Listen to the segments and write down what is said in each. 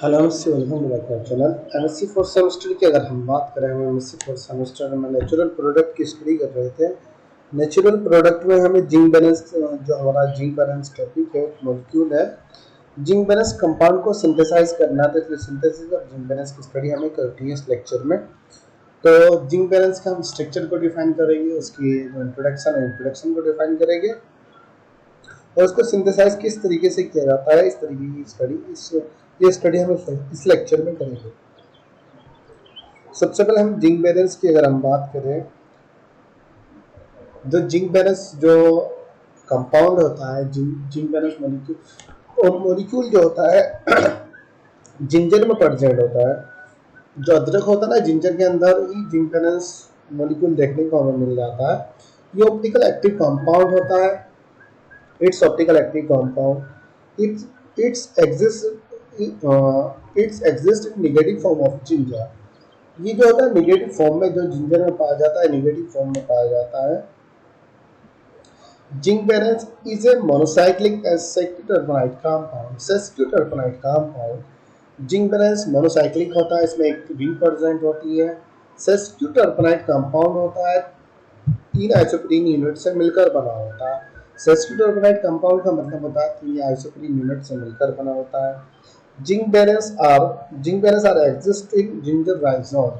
Hello नमस्ते welcome back to channel MSc fourth semester की अगर हम बात करें हम एमएससी फोर्थ सेमेस्टर में नेचुरल प्रोडक्ट की स्टडी कर रहे थे। नेचुरल प्रोडक्ट में हमें जिंक बैलेंस जो हमारा जिंक बैलेंस टॉपिक है मॉलिक्यूल है। जिंक बैलेंस कंपाउंड को सिंथेसाइज करना था, इसलिए सिंथेसिस और जिंक बैलेंस की स्टडी हमें करनी है इस लेक्चर में। तो जिंक बैलेंस का हम स्ट्रक्चर को डिफाइन करेंगे, उसकी इंट्रोडक्शन को डिफाइन करेंगे और उसको सिंथेसाइज किस तरीके से किया जाता है, इस तरीके की स्टडी ये स्टडी हम इस लेक्चर में करेंगे। सबसे पहले हम जिंक बैलेंस की अगर हम बात करें, जो जिंक बैलेंस जो कंपाउंड होता है, जिंक बैलेंस मॉलिक्यूल और मॉलिक्यूल जो होता है जिंजर में प्रेजेंट होता है। जो अदरक होता है ना, जिंजर के अंदर ही जिंक बैलेंस मॉलिक्यूल देखने को हमें मिल जाता है। ये ऑप्टिकल एक्टिव कंपाउंड होता है। It's optical active compound it's exist in negative form of ginger. ये जो होता है नेगेटिव फॉर्म में, जो जिंजर में पाया जाता है नेगेटिव फॉर्म में पाया जाता है। Zinc balance is a monocyclic sesquiterpenite compound. sesquiterpenite compound zinc balance monocyclic होता है, इसमें एक रिंग प्रेजेंट होती है। sesquiterpenite कंपाउंड होता है, 3 आइसोप्रीन यूनिट से मिलकर बना होता है। sesquiterpenite कंपाउंड का मतलब होता है 3 आइसोप्रीन यूनिट से मिलकर बना होता है। Zingiberene are exist in ginger rhizome.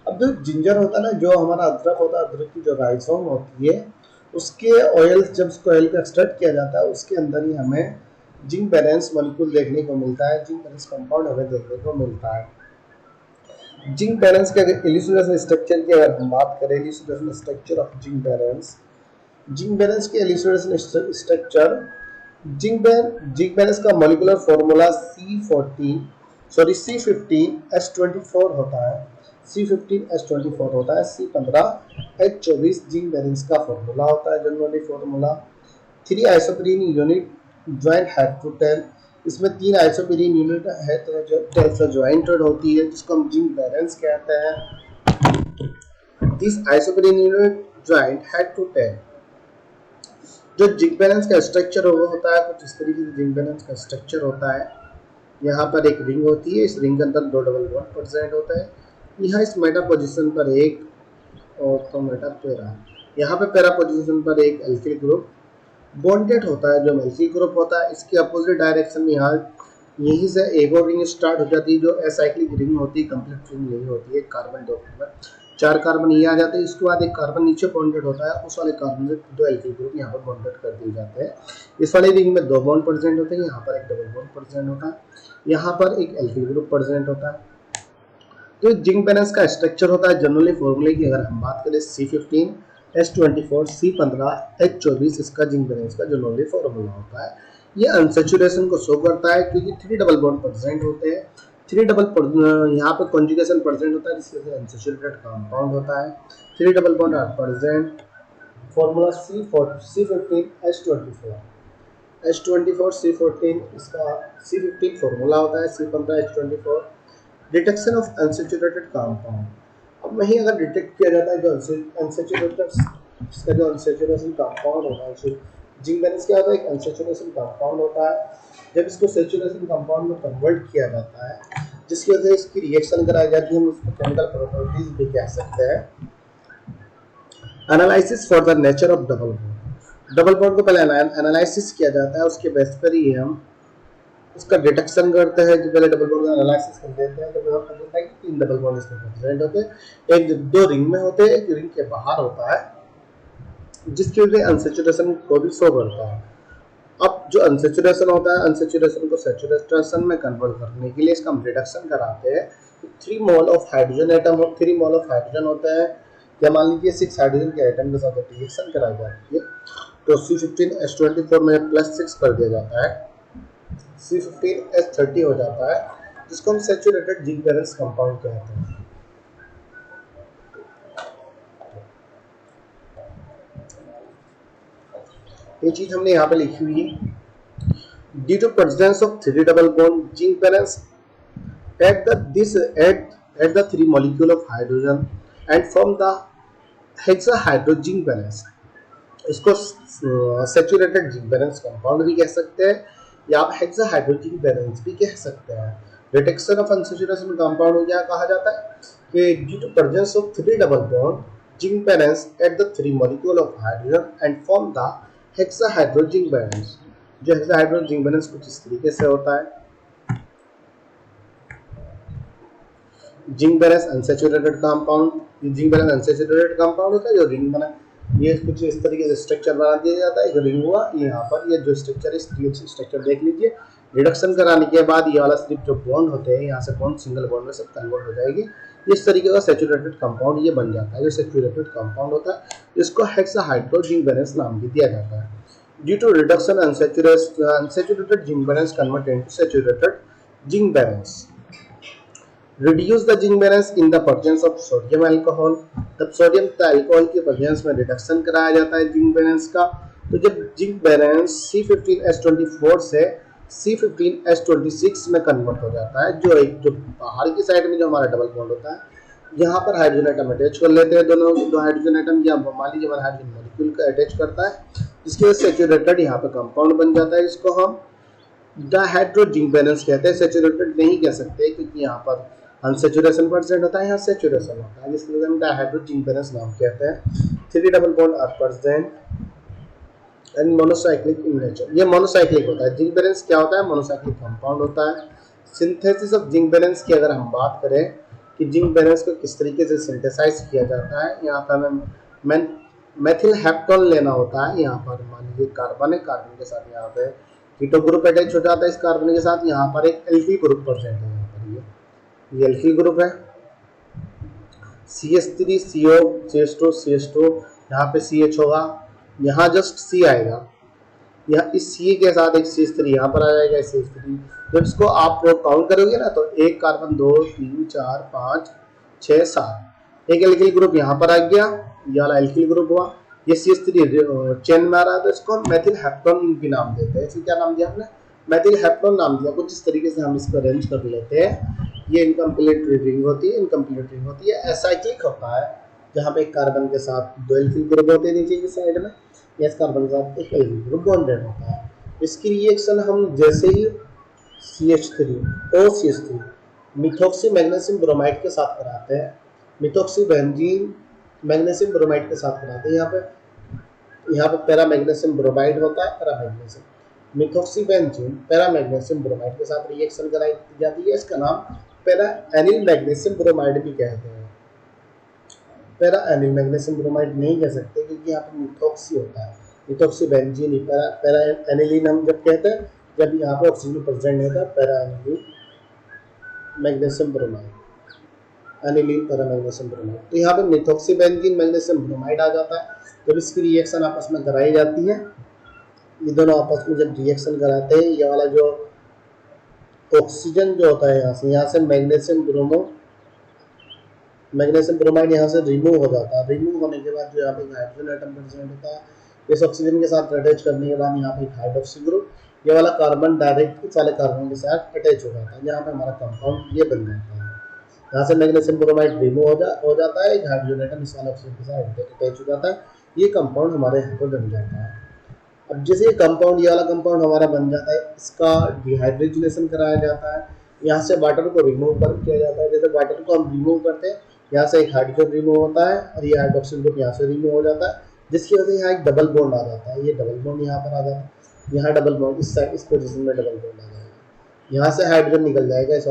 अब जो जिंजर होता है ना, जो हमारा अदरक होता है, अदरक की जो राइजोम होती है, उसके ऑयल, जब उसको ऑयल को एक्सट्रैक्ट किया जाता है, उसके अंदर ही हमें जिंक बैलेंस मॉलिक्यूल देखने को मिलता है, जिंक बैलेंस कंपाउंड हमें देखने को मिलता है। जिंक बैलेंस के इल्यूस्ट्रेशन स्ट्रक्चर की अगर हम बात करें, इल्यूस्ट्रेशन स्ट्रक्चर ऑफ जिंक बैलेंस के इल्यूस्ट्रेशन स्ट्रक्चर, जिंक बैलेंस का मॉलिक्यूलर फॉर्मूला C15H24 होता है। C15H24 होता है। C15H24 जिंक बैलेंस का फॉर्मूला होता है, generally formula. 3 isoprene unit joint head to tail, इसमें 3 आइसोप्रीन यूनिट हेड टेल से ज्वाइंटेड होती है, जिसको हम जिंक बैलेंस कहते हैं। This isoprene unit joint head to tail. जो जिंक बैलेंस का स्ट्रक्चर होता है कुछ इस तरीके से जिंक बैलेंस का स्ट्रक्चर होता है। यहाँ पर एक रिंग होती है, इस रिंग के अंदर 2 डबल बॉन्ड प्रेजेंट होता है। यहाँ इस मेटा पोजीशन पर एक और तो मेटा पैरा, यहाँ पे पैरा पोजीशन पर एक एल्किल ग्रुप बॉन्डेड होता है। जो एल्किल ग्रुप होता है, इसके अपोजिट डायरेक्शन में यहाँ यहीं से एक और रिंग स्टार्ट हो जाती है, जो एसाइक्लिक रिंग होती है। कंप्लीट रिंग यही होती है, कार्बन 2 कार्बन, 4 कार्बन ये आ जाते हैं। इसके बाद एक कार्बन नीचे बॉन्डेड होता है, उस वाले कार्बन से 2 एल्किल ग्रुप यहाँ पर बॉन्डेड कर दिए जाते हैं। इस वाले रिंग में 2 बॉन्ड प्रेजेंट होते हैं, यहाँ पर एक डबल बॉन्ड प्रेजेंट होता है, यहाँ पर एक एल्किल ग्रुप प्रेजेंट होता है। तो जिंक बैलेंस का स्ट्रक्चर होता है, जनरली फॉर्मूले की अगर हम बात करें C15H24 C15H24, इसका जिंक बैलेंस का जनरली फॉर्मूला होता है। ये अनसैचुरेशन को शो करता है, क्योंकि 3 डबल बॉन्ड प्रेजेंट होते हैं। 3 डबल यहाँ पे कॉन्जुगेशन प्रेजेंट होता है, जिसकी वजह से अनसैचुरेटेड कंपाउंड होता है। 3 double bond are present. Formula C15H24 C14 इसका C15 फॉर्मूला होता है, C15H24 detection of unsaturated compound. अब वहीं अगर डिटेक्ट किया जाता है जो अनसैचुरेटेड, इसका जो अनसैचुरेशन कंपाउंड होता है, जिंक बैलेंस क्या होता है, एक अनसैचुरेशन कंपाउंड होता है। जब इसको सैचुरेशन कंपाउंड में कन्वर्ट किया जाता है, जिसकी वजह से इसकी रिएक्शन कराई जाती है, हम उसको केमिकल प्रॉपर्टीज भी कह सकते हैं। Analysis for the nature of double bond को पहले एनालिसिस किया जाता है, उसके बेस पर ही हम उसका डिटेक्शन करते हैं। जो पहले डबल बॉन्ड का एनालिसिस कर देते हैं, तो पता चलता है कि 3 डबल बॉन्ड इसमें प्रेजेंट होते हैं, एक 2 रिंग में होते हैं, एक रिंग के बाहर होता है, जिसकी वजह से अनसैचुरेशन को भी शो करता है। अब जो अनसैचुरेशन होता है, अनसैचुरेशन को सैचुरेशन में कन्वर्ट करने के लिए इसका हम रिडक्शन कराते हैं। 3 mole of hydrogen atom 3 mole of hydrogen होता है, या मान लीजिए 6 हाइड्रोजन के एटम के साथ रिएक्शन कराई जाती है, तो C15H24 में +6 कर दिया जाता है, C15H30 हो जाता है, जिसको हम सैचुरेटेड जिंक बैलेंस कंपाउंड कहते हैं। ये चीज हमने यहाँ पे लिखी हुई है। Due to presence of 3 double bond zinc balance at the 3 molecule of hydrogen and from the hexahydro zinc balance, इसको सैचुरेटेड जिंक बैलेंस कंपाउंड भी कह सकते हैं, या आप हेक्साहाइड्रो जिंक बैलेंस भी कह सकते हैं। डिटेक्शन ऑफ अनसैचुरेशन कंपाउंड को क्या कहा जाता है कि due to presence of 3 double bond zinc balance at the 3 molecule of hydrogen and form the hexahydro zinc balance. जो हेक्साहाइड्रो जिंक बैलेंस कुछ इस तरीके से होता है। जिंक बैलेंस अनसैचुरेटेड कंपाउंड, ये जिंक बैलेंस अनसैचुरेटेड कंपाउंड होता है जो रिंग बना, ये कुछ इस तरीके से स्ट्रक्चर बना दिया जाता है। एक रिंग हुआ, ये यहाँ पर ये जो स्ट्रक्चर है स्ट्रक्चर देख लीजिए। रिडक्शन कराने के बाद ये वाला सिर्फ जो बॉन्ड होते हैं यहाँ से बॉन्ड सिंगल बॉन्ड में सब कन्वर्ट हो जाएगी। इस तरीके का सैचुरेटेड कंपाउंड ये बन जाता है। जो सैचुरेटेड कंपाउंड होता है इसको हेक्साहाइड्रो जिंक बैलेंस नाम भी दिया जाता है। Due to reduction unsaturated zingiberene convert into saturated zingiberene. Reduce the zingiberene in the presence of sodium alcohol. तब सोडियम अल्कोहल के प्रेजेंस में रिडक्शन कराया जाता है जिंक बैलेंस का। तो जब जिंक बैलेंस C15H24 से C15H26 में कन्वर्ट हो जाता है, जो बाहर की साइड में जो हमारा डबल बॉन्ड होता है, यहाँ पर हाइड्रोजन एटम अटैच कर लेते हैं, दोनों दो हाइड्रोजन एटम, या मान लीजिए हमारा हाइड्रोजन मॉलिक्यूल का अटैच करता है, जिसकी वजह से सैचुरेटेड यहाँ पे कंपाउंड बन जाता है। इसको हम डायहाइड्रो जिंक बैलेंस कहते हैं। सैचुरेटेड नहीं कह सकते क्योंकि यहाँ पर अनसैचुरेशन परसेंट होता है, यहाँ सैचुरेशन होता है, जिसकी वजह से हम डायहाइड्रो जिंक बैलेंस नाम कहते हैं। 3 double bond are present and monocyclic in nature. ये मोनोसाइक्लिक होता है। जिंक बैलेंस क्या होता है? मोनोसाइक्लिक कंपाउंड होता है। सिंथेसिस ऑफ जिंक बैलेंस की अगर हम बात करें कि जिंक बैलेंस को किस तरीके से सिंथेसाइज किया जाता है, यहाँ पर हमें मेथिल हेप्टोन लेना होता है। यहाँ पर मान लीजिए कार्बन है, कार्बन के साथ यहाँ पे कीटो ग्रुप अटैच हो जाता है इस कार्बन के साथ, यहाँ पर एक एल्किल ग्रुप प्रेजेंट है। यहाँ पर ये एल्किल ग्रुप है। CH3 CO CH2 CH2, यहाँ पे CH होगा, यहाँ जस्ट C आएगा, यहाँ इस C के साथ एक CH3 यहाँ पर आ जाएगा। CH3 जब इसको आप काउंट करोगे ना तो एक कार्बन 2 3 4 5 6 7, एक एल्किल ग्रुप यहाँ पर आ गया, ये वाला एल्किल ग्रुप हुआ। ये CH3 चेन में आ रहा है तो इसको हम मेथिल हेप्टोन भी नाम देते हैं। इसको क्या नाम दिया हमने? मेथिल हेप्टोन नाम दिया। कुछ इस तरीके से हम इसको अरेंज कर लेते हैं। ये इनकम्प्लीट रिंग होती है, इनकम्प्लीट रिंग होती है। एसाइक्लिक होता है जहाँ पे एक कार्बन के साथ 2 एल्किल ग्रुप होते हैं नीचे की साइड में, इस कार्बन के साथ एक एल्किल ग्रुप बॉन्डेड होता है। इसकी रिएक्शन हम जैसे ही CH3 OCH3 methoxy magnesium bromide के साथ कराते हैं, मिथॉक्सी बेंजीन मैग्नीशियम ब्रोमाइड के साथ कराते हैं। यहाँ पे पैरा मैग्नीशियम ब्रोमाइड होता है, para magnesium methoxy benzene para magnesium bromide के साथ रिएक्शन कराई जाती है। इसका नाम पैरा एनिल मैग्नीशियम ब्रोमाइड भी कहते हैं। पैरा एनिल मैग्नीशियम ब्रोमाइड नहीं कह सकते क्योंकि यहाँ पर मिथॉक्सी होता है। मिथॉक्सी बेंजीन पैरा एनिलीन हम जब कहते हैं जब यहाँ पे ऑक्सीजन प्रेजेंट होता है। Para aniline magnesium bromide, aniline para magnesium bromide. तो यहाँ पे मिथॉक्सी बेंजीन मैग्नीशियम ब्रोमाइड आ जाता है। जब इसकी रिएक्शन आपस में कराई जाती है, ये दोनों आपस में जब रिएक्शन कराते हैं, ये वाला जो ऑक्सीजन जो होता है यहाँ से मैग्नीशियम ब्रोमाइड यहाँ से रिमूव हो जाता है। रिमूव होने के बाद जो यहाँ पे हाइड्रोजन एटम प्रेजेंट होता है, इस ऑक्सीजन के साथ अटैच करने के बाद यहाँ पे हाइड्रोक्सी ग्रुप, ये वाला कार्बन डायरेक्ट इस वाले कार्बन के साथ अटैच हो जाता है, जहाँ पे हमारा कंपाउंड ये बन जाता है। यहाँ से मैग्नीशियम ब्रोमाइड रिमूव हो जाता है, हाइड्रोजन एटम इस वाले ऑक्सीजन के साथ अटैच हो जाता है, ये कंपाउंड हमारे यहाँ पर बन जाता है। अब जैसे ये वाला कंपाउंड हमारा बन जाता है, इसका डिहाइड्रोजनेशन कराया जाता है। यहाँ से वाटर को रिमूव किया जाता है। जैसे वाटर को हम रिमूव करते हैं, यहाँ से एक हाइड्रोजन रिमूव होता है और ये हाइड्रोक्सिल ग्रुप यहाँ से रिमूव हो जाता है, जिसकी वजह से यहाँ एक डबल बॉन्ड आ जाता है। ये डबल बॉन्ड यहाँ पर आ जाता है, यहाँ डबल बॉन्ड इस पोजीशन में डबल बॉन्ड आ जाएगा। यहाँ से हाइड्रोजन निकल जाएगा, इस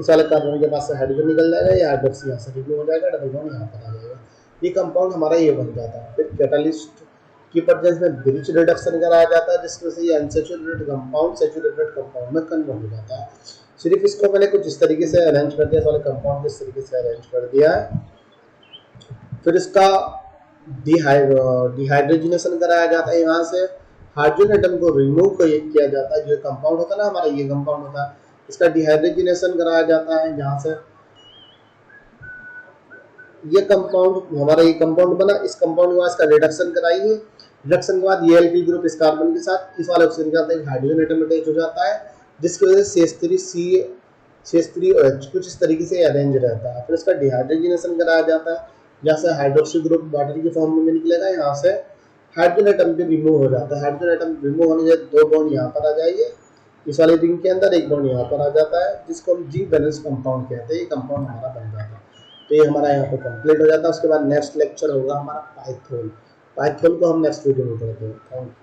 वाले कार्बन के पास से हाइड्रोजन निकल जाएगा, ये हाइड्रोक्सी यहाँ से रिमूव हो जाएगा, डबल बॉन्ड यहाँ पर आ जाएगा। ये कंपाउंड हमारा ये बन जाता है। फिर कैटालिस्ट की प्रेजेंस में ब्रिज रिडक्शन कराया जाता है, जिसकी वजह से ये अनसैचुरेटेड कंपाउंड सैचुरेटेड कंपाउंड में कन्वर्ट हो जाता है। सिर्फ इसको मैंने कुछ इस तरीके से अरेंज कर दिया, वाले कंपाउंड इस तरीके से अरेंज कर दिया है। फिर इसका डिहाइड्रोजनेशन कराया जाता है। यहाँ से हाइड्रोजन एटम को रिमूव किया जाता है। जो कंपाउंड होता है ना हमारा, ये कंपाउंड होता है, इसका डिहाइड्रोजनेशन कराया जाता है। जहाँ से ये कंपाउंड हमारा ये कंपाउंड बना, इस कंपाउंड के बाद इसका रिडक्शन कराइए। रिडक्शन के बाद ये एल्किल ग्रुप इस कार्बन के साथ इस वाले ऑक्सीजन के साथ एक हाइड्रोजन एटम अटैच हो जाता है, जिसकी वजह से CH3OH कुछ इस तरीके से अरेंज रहता है। फिर इसका डिहाइड्रोजनेशन कराया जाता है, जहाँ से हाइड्रोक्सी ग्रुप वाटर की फॉर्म में निकलेगा। यहाँ से हाइड्रोजन एटम भी रिमूव हो जाता है। हाइड्रोजन एटम रिमूव होने के 2 बॉन्ड यहाँ पर आ जाएंगे, इस वाले रिंग के अंदर एक बॉन्ड यहाँ पर आ जाता है जिसको हम जिंक वैलेंस कंपाउंड कहते हैं। ये कंपाउंड हमारा बन जाता है। तो ये हमारा यहाँ पे कंप्लीट हो जाता है। उसके बाद नेक्स्ट लेक्चर होगा हमारा पाइथन। पाइथन को हम नेक्स्ट वीडियो में पढ़ते हैं। Thank you.